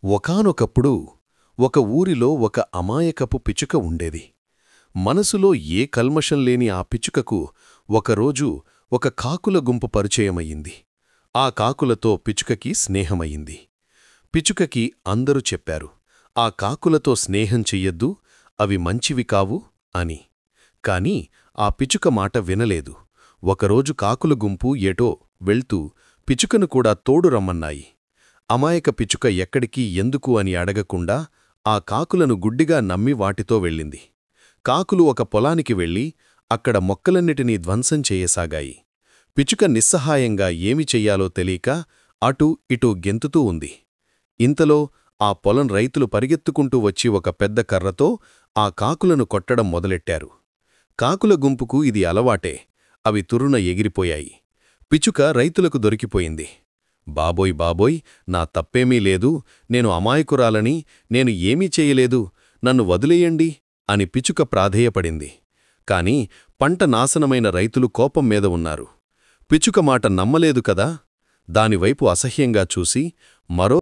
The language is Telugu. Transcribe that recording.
ఒకానొకప్పుడు ఒక ఊరిలో ఒక అమాయకపు పిచుక ఉండేది. మనసులో ఏ కల్మషం లేని ఆ పిచుకకు ఒకరోజు ఒక కాకుల గుంపు పరిచయమయ్యింది. ఆ కాకులతో పిచుకకి స్నేహమయ్యింది. పిచుకకి అందరూ చెప్పారు, ఆ కాకులతో స్నేహం చెయ్యొద్దు, అవి మంచివి కావు అని. కాని ఆ పిచుక మాట వినలేదు. ఒకరోజు కాకుల గుంపు ఎటో వెళ్తూ పిచుకను కూడా తోడు రమ్మన్నాయి. అమాయక పిచుక ఎక్కడికి ఎందుకు అని అడగకుండా ఆ కాకులను గుడ్డిగా నమ్మి వాటితో వెళ్ళింది. కాకులు ఒక పొలానికి వెళ్ళి అక్కడ మొక్కలన్నిటినీ ధ్వంసం చేయసాగాయి. పిచుక నిస్సహాయంగా ఏమి చెయ్యాలో తెలియక అటూ ఇటూ గెంతుతూ ఉంది. ఇంతలో ఆ పొలం రైతులు పరిగెత్తుకుంటూ వచ్చి ఒక పెద్ద కర్రతో ఆ కాకులను కొట్టడం మొదలెట్టారు. కాకుల గుంపుకు ఇది అలవాటే. అవి తుర్రున ఎగిరిపోయాయి. పిచుక రైతులకు దొరికిపోయింది. బాబోయ్ బాబోయ్, నా తప్పేమీ లేదు, నేను అమాయకురాలని, నేను ఏమీ చేయలేదు, నన్ను వదిలేయండి అని పిచుక ప్రాధేయపడింది. కాని పంట నాశనమైన రైతులు కోపం మీద ఉన్నారు. పిచుక మాట నమ్మలేదు కదా. దానివైపు అసహ్యంగా చూసి మరో